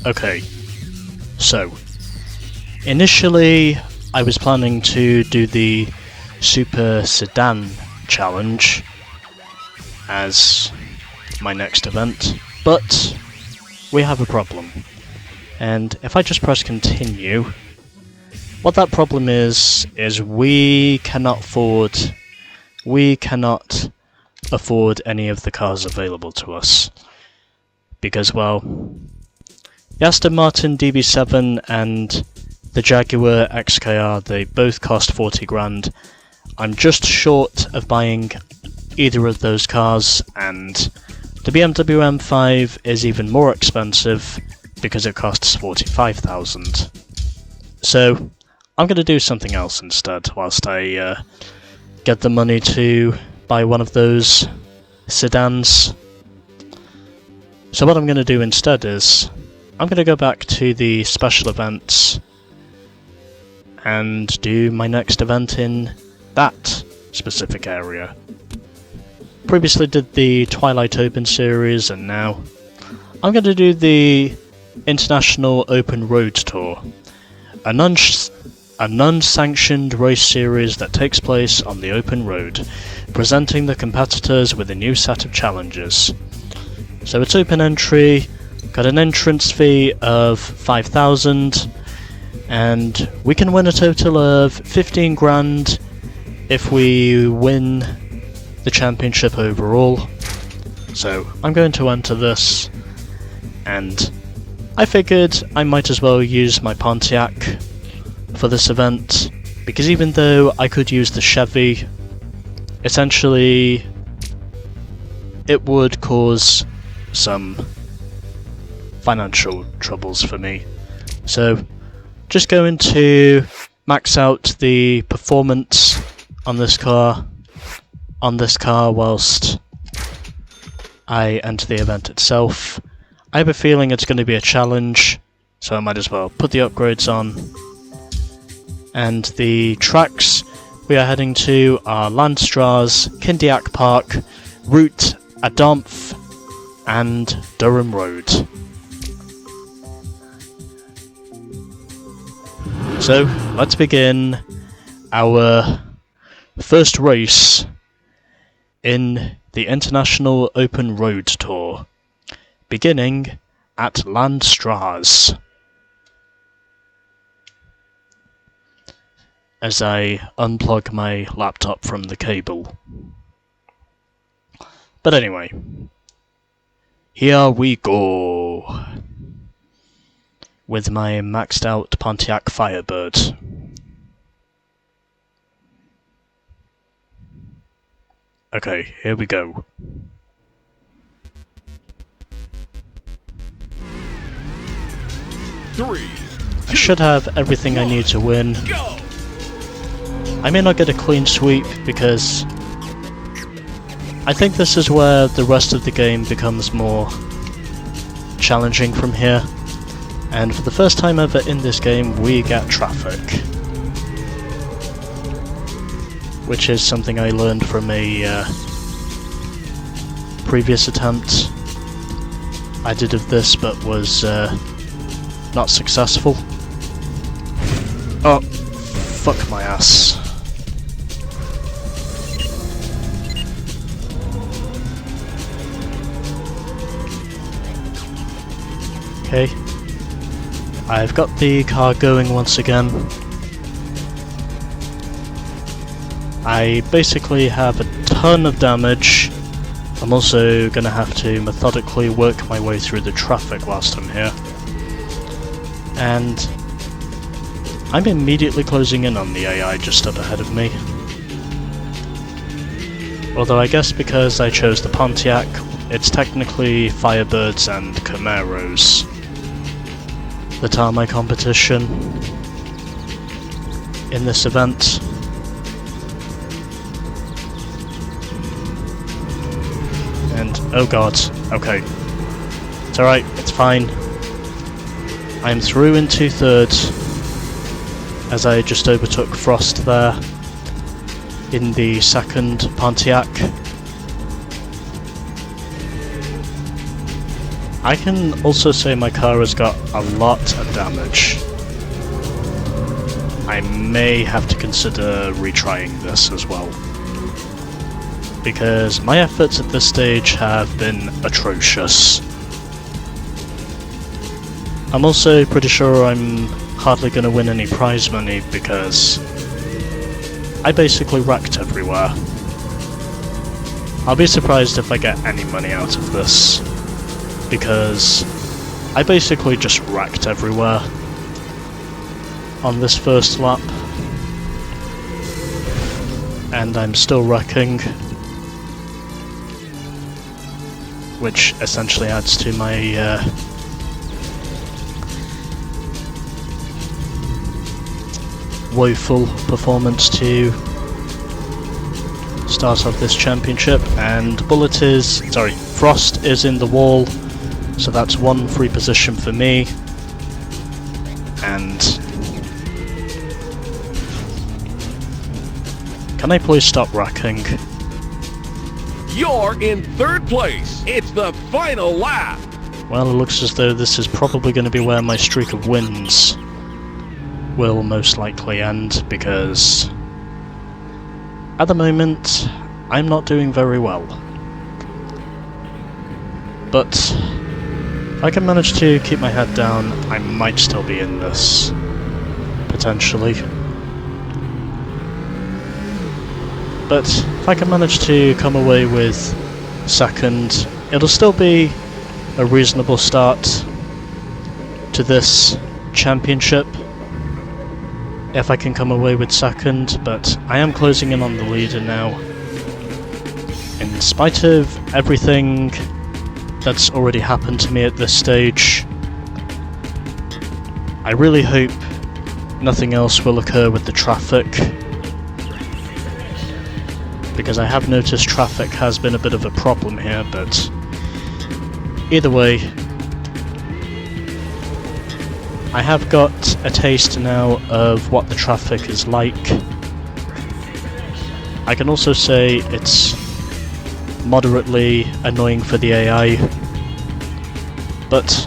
Okay, so initially I was planning to do the Super Sedan Challenge as my next event, but we have a problem. And if I just press continue, what that problem is we cannot afford any of the cars available to us. Because, well, the Aston Martin DB7 and the Jaguar XKR, they both cost 40 grand. I'm just short of buying either of those cars, and the BMW M5 is even more expensive because it costs 45,000. So I'm going to do something else instead whilst I get the money to buy one of those sedans. So what I'm going to do instead is I'm going to go back to the special events and do my next event in that specific area. Previously did the Twilight Open series, and now I'm going to do the International Open Road Tour, a non-sanctioned race series that takes place on the open road, presenting the competitors with a new set of challenges. So it's open entry, got an entrance fee of 5,000, and we can win a total of 15 grand if we win the championship overall. So I'm going to enter this, and I figured I might as well use my Pontiac for this event, because even though I could use the Chevy, essentially it would cause some financial troubles for me. So just going to max out the performance on this car whilst I enter the event itself. I have a feeling it's going to be a challenge, so I might as well put the upgrades on. And the tracks we are heading to are Landstrasse, Kindiak Park, Route Adomf, and Durham Road. So let's begin our first race in the International Open Road Tour, beginning at Landstrasse. As I unplug my laptop from the cable. But anyway, here we go with my maxed out Pontiac Firebird. Okay, here we go. I should have everything I need to win. I may not get a clean sweep because I think this is where the rest of the game becomes more challenging from here. And for the first time ever in this game, we get traffic, which is something I learned from a previous attempt I did of this, but was not successful. Oh, fuck my ass. Okay, I've got the car going once again. I basically have a ton of damage. I'm also going to have to methodically work my way through the traffic whilst I'm here. And I'm immediately closing in on the AI just up ahead of me. Although I guess because I chose the Pontiac, it's technically Firebirds and Camaros that are my competition in this event. And oh god, okay. It's alright, it's fine. I'm through in 2/3 as I just overtook Frost there in the second Pontiac. I can also say my car has got a lot of damage. I may have to consider retrying this as well, because my efforts at this stage have been atrocious. I'm also pretty sure I'm hardly going to win any prize money because I basically wrecked everywhere. I'll be surprised if I get any money out of this, because I basically just wrecked everywhere on this first lap, and I'm still wrecking, which essentially adds to my woeful performance to start off this championship. And Frost is in the wall, so that's one free position for me. And can I please stop wrecking? You're in third place. It's the final lap. Well, it looks as though this is probably going to be where my streak of wins will most likely end, because at the moment I'm not doing very well. But if I can manage to keep my head down, I might still be in this, potentially. But if I can manage to come away with second, it'll still be a reasonable start to this championship if I can come away with second, but I am closing in on the leader now. In spite of everything that's already happened to me at this stage, I really hope nothing else will occur with the traffic, because I have noticed traffic has been a bit of a problem here, but either way, I have got a taste now of what the traffic is like. I can also say it's moderately annoying for the AI, but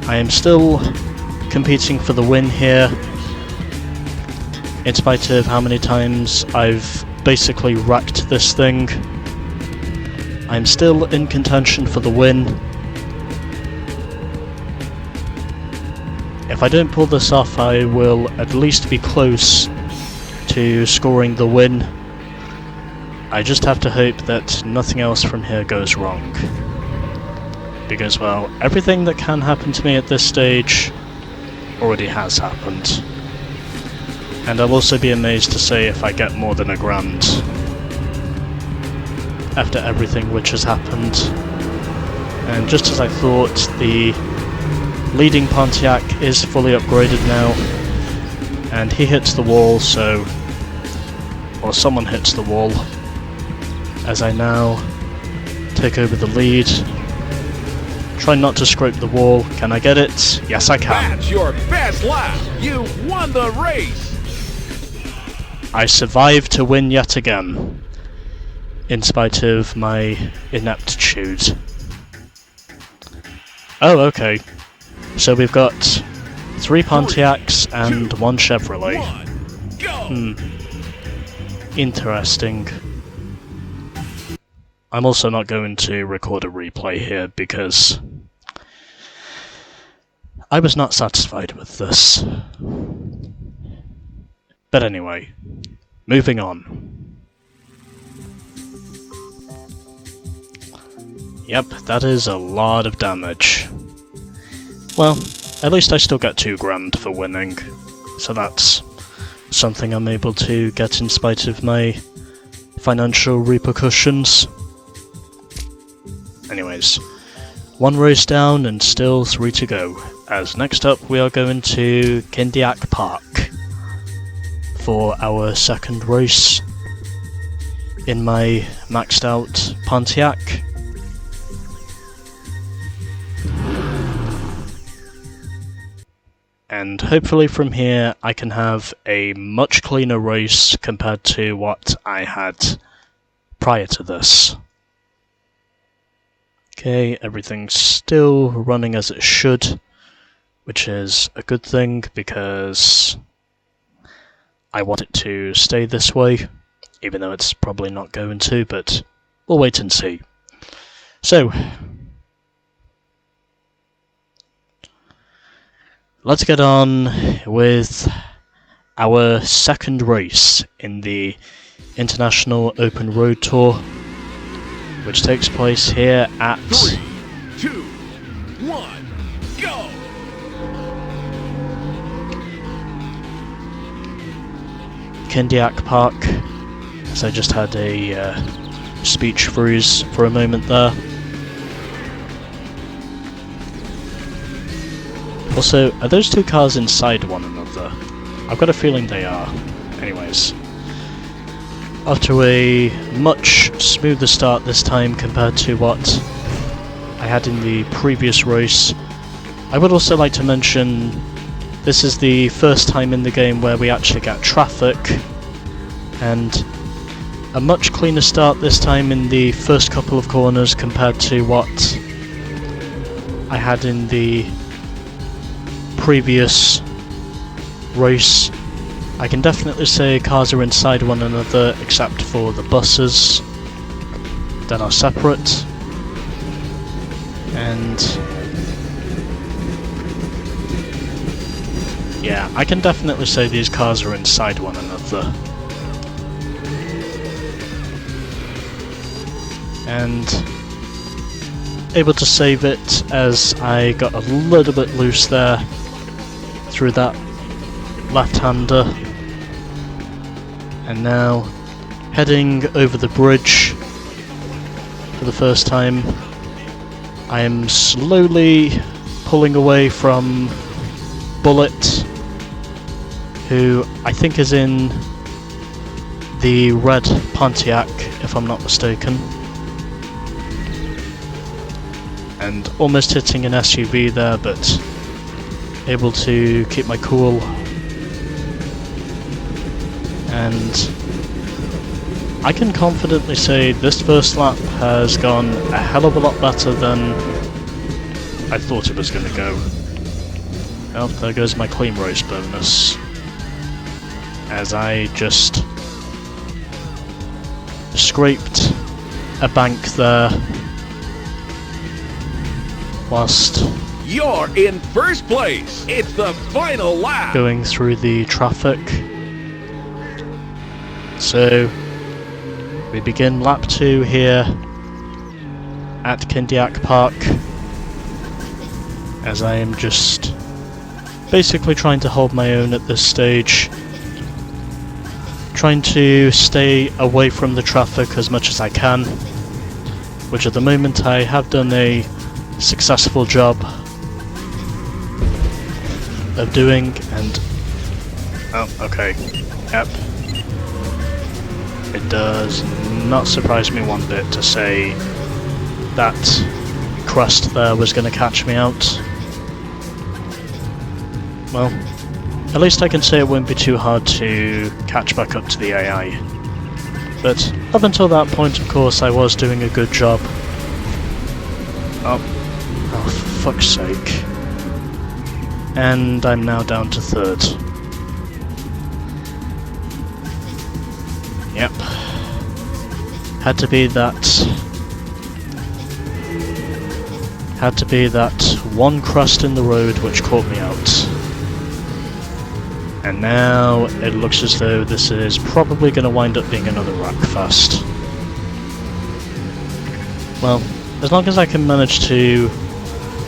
I am still competing for the win here, in spite of how many times I've basically wrecked this thing. I'm still in contention for the win. If I don't pull this off, I will at least be close to scoring the win. I just have to hope that nothing else from here goes wrong, because, well, everything that can happen to me at this stage already has happened. And I'll also be amazed to say if I get more than £1,000 after everything which has happened. And just as I thought, the leading Pontiac is fully upgraded now, and he hits the wall, or someone hits the wall, as I now take over the lead. Try not to scrape the wall. Can I get it? Yes, I can. That's your best lap. You won the race. I survived to win yet again, in spite of my ineptitude. Oh, okay. So we've got 3 Pontiacs and 1 Chevrolet. Interesting. I'm also not going to record a replay here because I was not satisfied with this. But anyway, moving on. Yep, that is a lot of damage. Well, at least I still get £2,000 for winning, so that's something I'm able to get in spite of my financial repercussions. Anyways, 1 race down and still 3 to go, as next up we are going to Kindiak Park for our second race in my maxed out Pontiac. And hopefully from here I can have a much cleaner race compared to what I had prior to this. Okay, everything's still running as it should, which is a good thing because I want it to stay this way, even though it's probably not going to, but we'll wait and see. So, let's get on with our second race in the International Open Road Tour, which takes place here at 3, 2, 1, go! Kindiak Park, as I just had a speech freeze for a moment there. Also, are those two cars inside one another? I've got a feeling they are. Anyways. After a much smoother start this time compared to what I had in the previous race, I would also like to mention this is the first time in the game where we actually get traffic, and a much cleaner start this time in the first couple of corners compared to what I had in the previous race. I can definitely say cars are inside one another except for the buses that are separate, and yeah, I can definitely say these cars are inside one another. And able to save it as I got a little bit loose there through that left-hander, and now heading over the bridge for the first time. I am slowly pulling away from Bullet, who I think is in the red Pontiac, if I'm not mistaken, and almost hitting an SUV there, but able to keep my cool. And I can confidently say this first lap has gone a hell of a lot better than I thought it was going to go. Oh, there goes my clean race bonus, as I just scraped a bank there whilst You're in first place. It's the final lap. going through the traffic. So we begin lap 2 here at Kindiak Park, as I am just basically trying to hold my own at this stage, trying to stay away from the traffic as much as I can, which at the moment I have done a successful job of doing. And oh, okay, yep, it does not surprise me one bit to say that crest there was going to catch me out. Well, at least I can say it won't be too hard to catch back up to the AI. But up until that point, of course, I was doing a good job. Oh, for fuck's sake. And I'm now down to 3rd. Yep. Had to be that one crust in the road which caught me out. And now it looks as though this is probably going to wind up being another Rackfest. Well, as long as I can manage to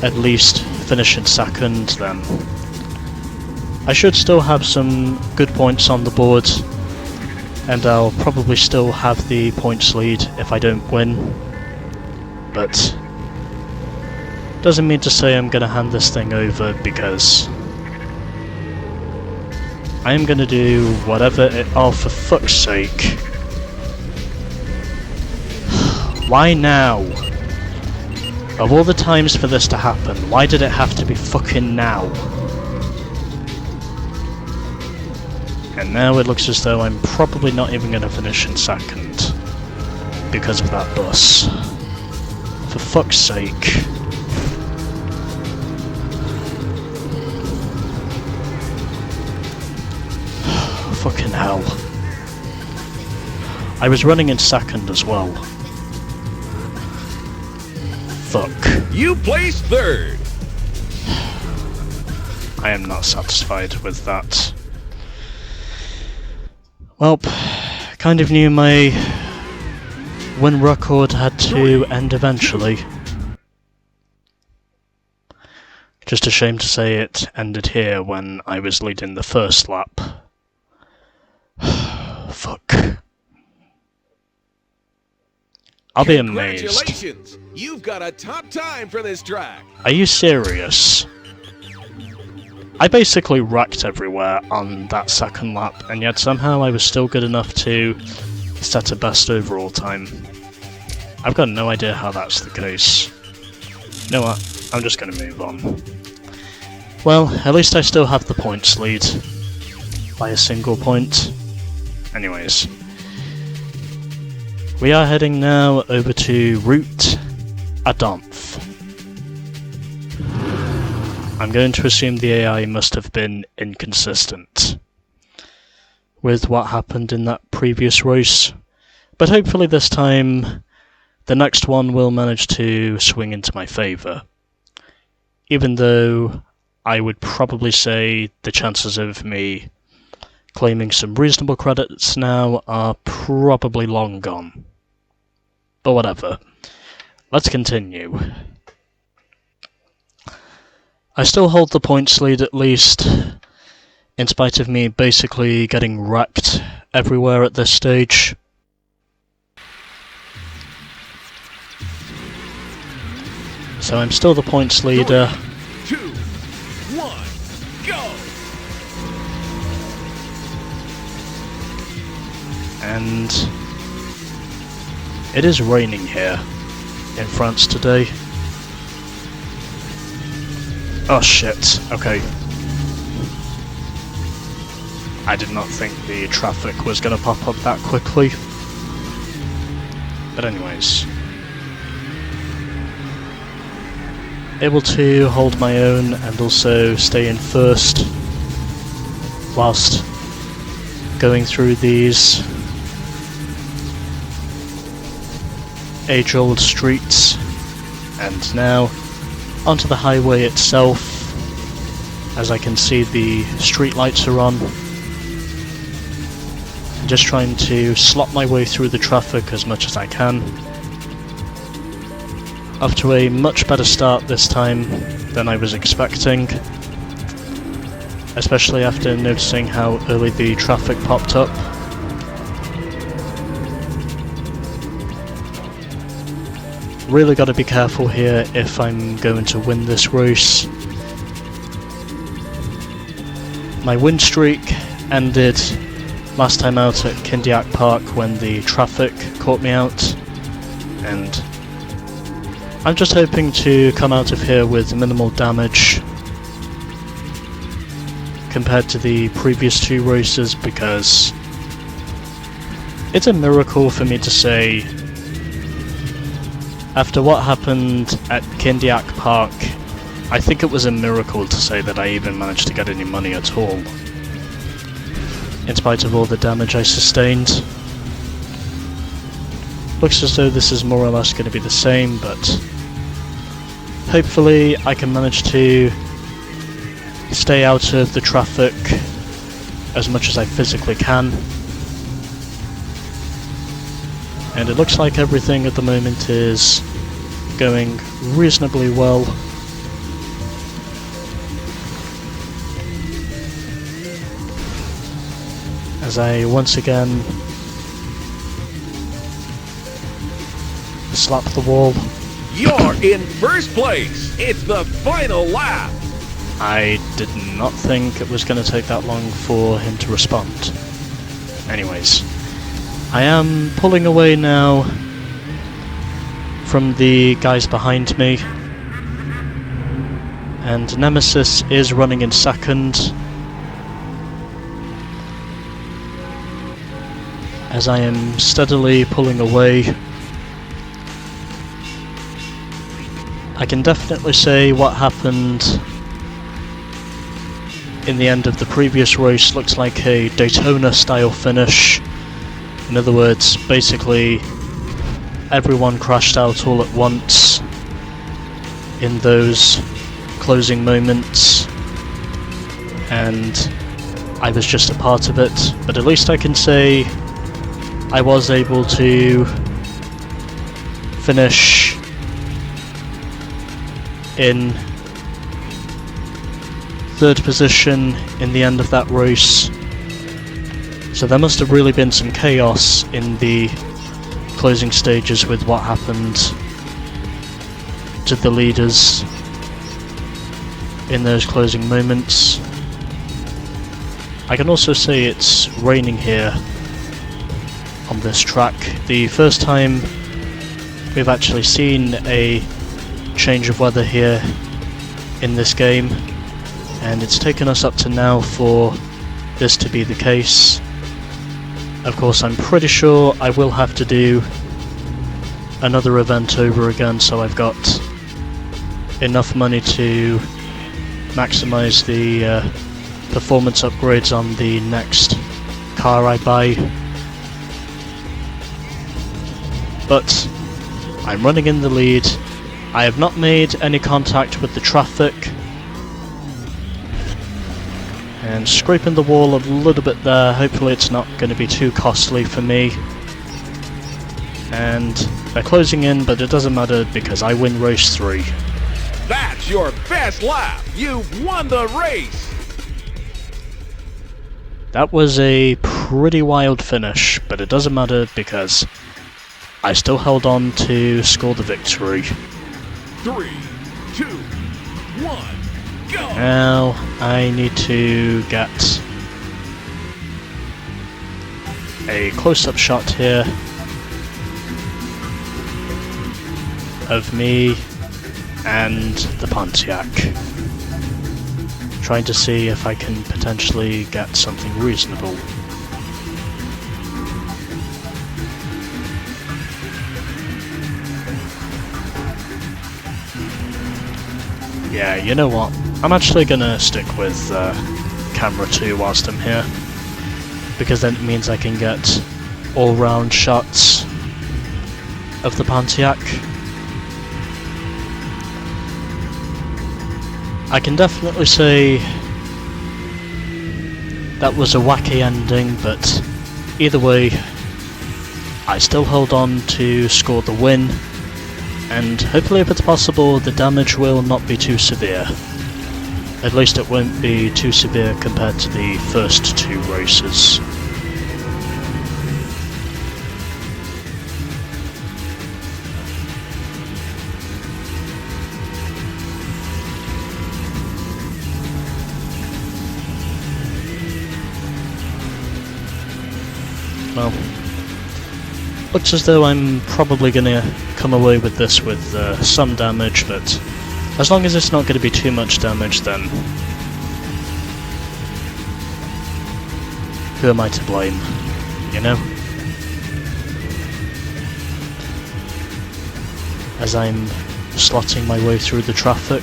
at least finish in 2nd, then I should still have some good points on the board, and I'll probably still have the points lead if I don't win. But doesn't mean to say I'm going to hand this thing over, because I am going to do whatever it... Oh, for fuck's sake. Why now? Of all the times for this to happen, why did it have to be fucking now? And now it looks as though I'm probably not even going to finish in 2nd because of that bus. For fuck's sake. Fucking hell. I was running in second as well. Fuck. You placed third. I am not satisfied with that. Well, kind of knew my win record had to end eventually. Just a shame to say it ended here when I was leading the first lap. Fuck. I'll be amazed. Congratulations! You've got a top time for this track. Are you serious? I basically wrecked everywhere on that second lap, and yet somehow I was still good enough to set a best overall time. I've got no idea how that's the case. You know what? I'm just gonna move on. Well, at least I still have the points lead. By a single point. Anyways. We are heading now over to Route Adanth. I'm going to assume the AI must have been inconsistent with what happened in that previous race, but hopefully this time the next one will manage to swing into my favour. Even though I would probably say the chances of me claiming some reasonable credits now are probably long gone. But whatever. Let's continue. I still hold the points lead at least, in spite of me basically getting wrecked everywhere at this stage. So I'm still the points leader. 3, 2, 1, go! And it is raining here in France today. Oh shit, okay. I did not think the traffic was going to pop up that quickly. But anyways. Able to hold my own and also stay in first whilst going through these age-old streets, and now onto the highway itself, as I can see the street lights are on. I'm just trying to slot my way through the traffic as much as I can. Off to a much better start this time than I was expecting, especially after noticing how early the traffic popped up. Really got to be careful here if I'm going to win this race. My win streak ended last time out at Kindiak Park when the traffic caught me out, and I'm just hoping to come out of here with minimal damage compared to the previous two races, because it's a miracle for me to say, after what happened at Kindiak Park, I think it was a miracle to say that I even managed to get any money at all, in spite of all the damage I sustained. Looks as though this is more or less going to be the same, but hopefully I can manage to stay out of the traffic as much as I physically can. And it looks like everything at the moment is going reasonably well. As I once again slap the wall. You're in first place. It's the final lap. I did not think it was going to take that long for him to respond. Anyways, I am pulling away now from the guys behind me, and Nemesis is running in second, as I am steadily pulling away. I can definitely say what happened in the end of the previous race looks like a Daytona style finish. In other words, basically everyone crashed out all at once in those closing moments, and I was just a part of it, but at least I can say I was able to finish in third position in the end of that race. So there must have really been some chaos in the closing stages with what happened to the leaders in those closing moments. I can also say it's raining here on this track. The first time we've actually seen a change of weather here in this game, and it's taken us up to now for this to be the case. Of course, I'm pretty sure I will have to do another event over again, so I've got enough money to maximize the performance upgrades on the next car I buy. But I'm running in the lead. I have not made any contact with the traffic, and scraping the wall a little bit there. Hopefully it's not going to be too costly for me. And they're closing in, but it doesn't matter because I win race 3. That's your best lap. You've won the race. That was a pretty wild finish, but it doesn't matter because I still held on to score the victory. 3, 2, 1, go! Now I need to get a close-up shot here of me and the Pontiac, trying to see if I can potentially get something reasonable. Yeah, you know what? I'm actually gonna stick with camera 2 whilst I'm here, because then it means I can get all-round shots of the Pontiac. I can definitely say that was a wacky ending, but either way, I still held on to score the win, and hopefully if it's possible the damage will not be too severe. At least it won't be too severe compared to the first 2 races. Well, looks as though I'm probably gonna come away with this with some damage, but as long as it's not going to be too much damage, then who am I to blame, you know? As I'm slotting my way through the traffic.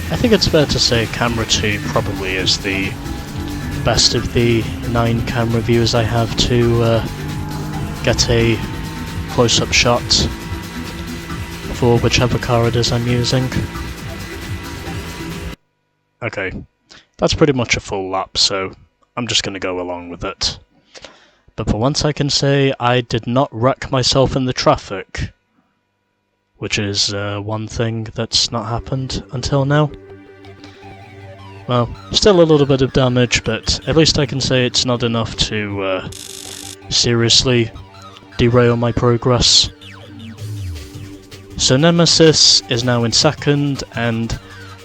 I think it's fair to say camera 2 probably is the best of the 9 camera views I have to get a close-up shot for whichever car it is I'm using. Okay, that's pretty much a full lap, so I'm just going to go along with it. But for once I can say I did not wreck myself in the traffic, which is one thing that's not happened until now. Well, still a little bit of damage, but at least I can say it's not enough to seriously derail my progress. So Nemesis is now in second, and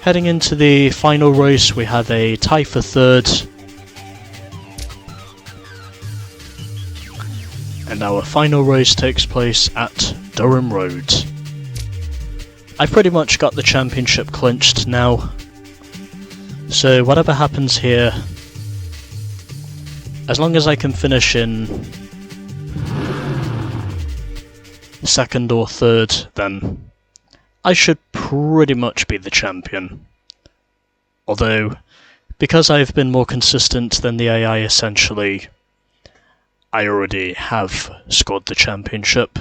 heading into the final race we have a tie for third. And our final race takes place at Durham Road. I've pretty much got the championship clinched now. So whatever happens here, as long as I can finish in second or third, then I should pretty much be the champion. Although, because I've been more consistent than the AI, essentially, I already have scored the championship.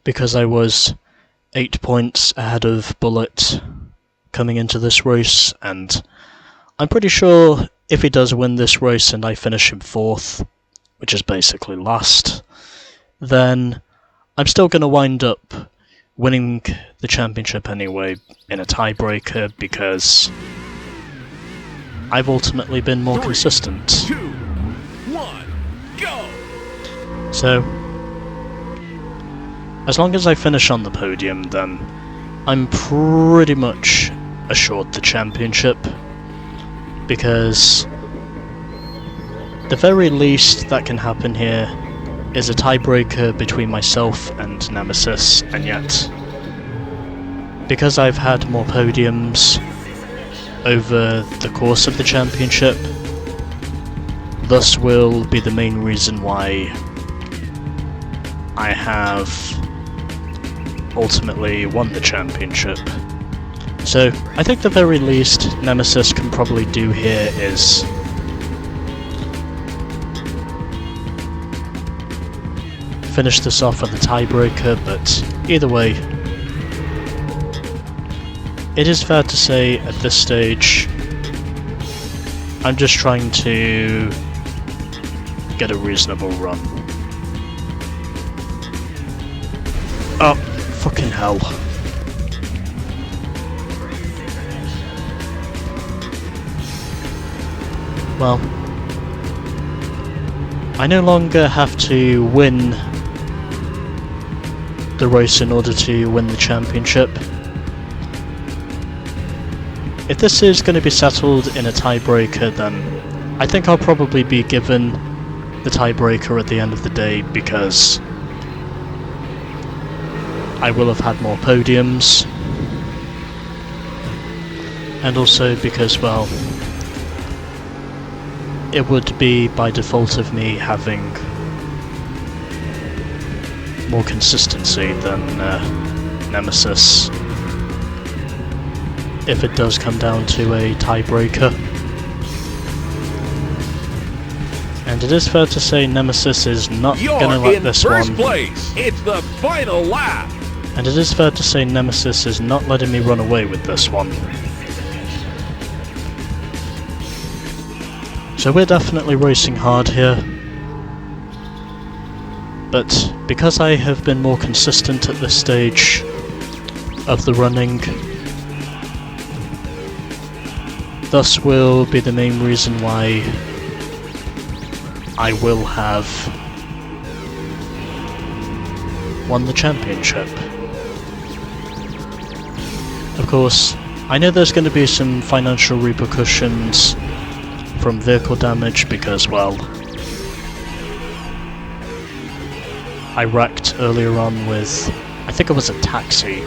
Because I was 8 points ahead of Bullet coming into this race, and I'm pretty sure if he does win this race and I finish him 4th, which is basically last, then I'm still going to wind up winning the championship anyway in a tiebreaker because I've ultimately been more consistent. 2, 1, go! So, as long as I finish on the podium, then I'm pretty much assured the championship, because the very least that can happen here is a tiebreaker between myself and Nemesis, and yet, because I've had more podiums over the course of the championship, thus will be the main reason why I have ultimately won the championship. So, I think the very least Nemesis can probably do here is finish this off with a tiebreaker, but either way, it is fair to say at this stage I'm just trying to get a reasonable run. Oh, fucking hell. Well, I no longer have to win the race in order to win the championship. If this is going to be settled in a tiebreaker, then I think I'll probably be given the tiebreaker at the end of the day, because I will have had more podiums, and also because, well, it would be by default of me having more consistency than Nemesis if it does come down to a tiebreaker. And it is fair to say Nemesis is not going to let this one. You're in first place. It's the final lap. And it is fair to say Nemesis is not letting me run away with this one. So we're definitely racing hard here. But because I have been more consistent at this stage of the running, thus will be the main reason why I will have won the championship. Of course, I know there's going to be some financial repercussions from vehicle damage because, well, I wrecked earlier on with, I think it was a taxi,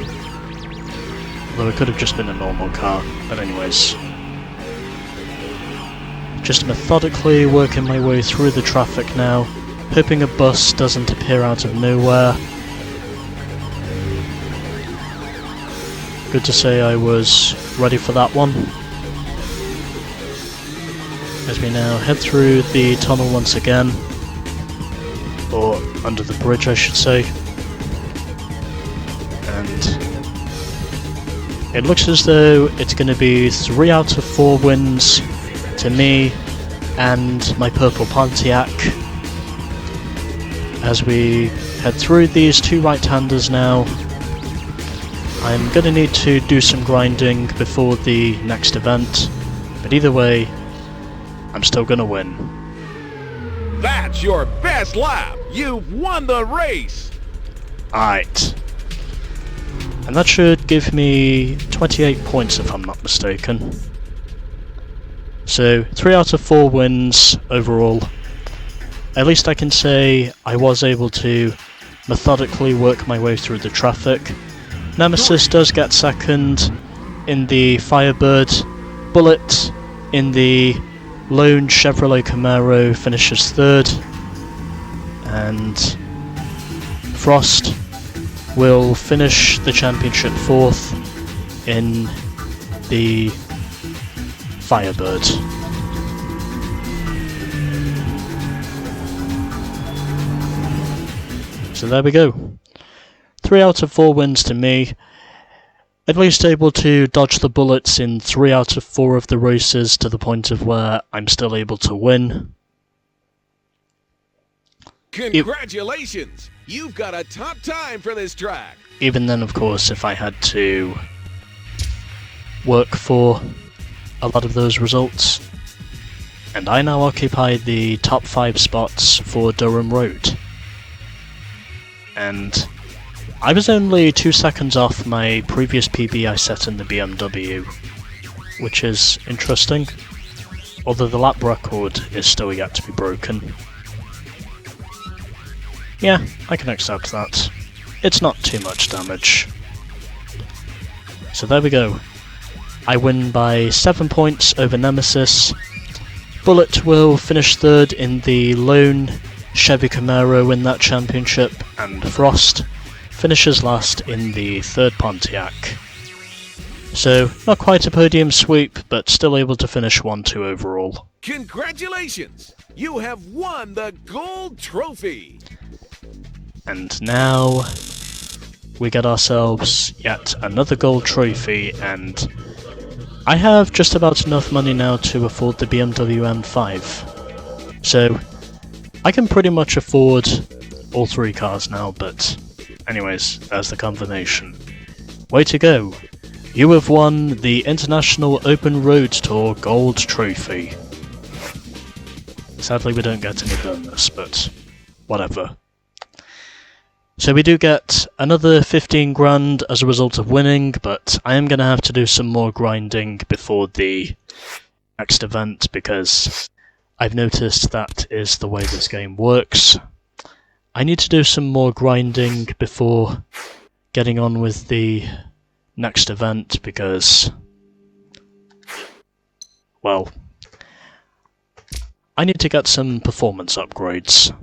although it could have just been a normal car, but anyways. Just methodically working my way through the traffic now, hoping a bus doesn't appear out of nowhere. Good to say I was ready for that one. As we now head through the tunnel once again, or under the bridge I should say, and it looks as though it's going to be 3 out of 4 wins to me and my purple Pontiac as we head through these 2 right-handers now. I'm going to need to do some grinding before the next event, but either way, I'm still going to win. That's your best lap. You've won the race. Alright. And that should give me 28 points if I'm not mistaken. So, 3 out of 4 wins overall. At least I can say I was able to methodically work my way through the traffic. Nemesis does get second in the Firebird. Bullet in the lone Chevrolet Camaro finishes third. And Frost will finish the championship fourth in the Firebird. So there we go. 3 out of 4 wins to me. At least able to dodge the bullets in 3 out of 4 of the races to the point of where I'm still able to win. Congratulations! You've got a top time for this track. Even then, of course, if I had to work for a lot of those results. And I now occupy the top 5 spots for Durham Road. And I was only 2 seconds off my previous PB I set in the BMW, which is interesting, although the lap record is still yet to be broken. Yeah, I can accept that. It's not too much damage. So there we go. I win by 7 points over Nemesis. Bullet will finish third in the lone Chevy Camaro in that championship, and Frost finishes last in the third Pontiac. So, not quite a podium sweep, but still able to finish 1-2 overall. Congratulations! You have won the gold trophy! And now we get ourselves yet another gold trophy, and I have just about enough money now to afford the BMW M5. So, I can pretty much afford all 3 cars now, but anyways, there's the confirmation. Way to go! You have won the International Open Road Tour Gold Trophy. Sadly we don't get any bonus, but whatever. So we do get another 15 grand as a result of winning, but I am going to have to do some more grinding before the next event, because I've noticed that is the way this game works. I need to do some more grinding before getting on with the next event, because, well, I need to get some performance upgrades,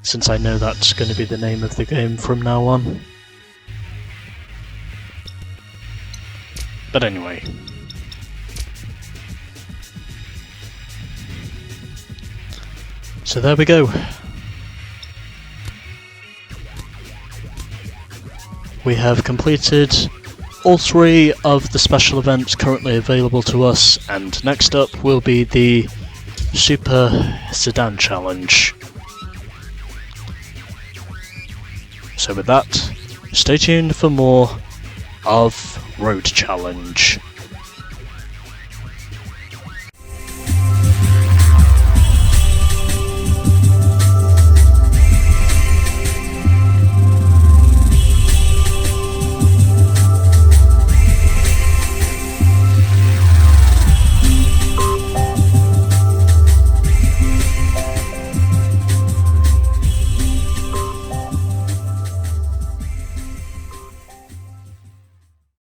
since I know that's going to be the name of the game from now on. But anyway. So there we go. We have completed all 3 of the special events currently available to us, and next up will be the Super Sedan Challenge. So with that, stay tuned for more of Road Challenge.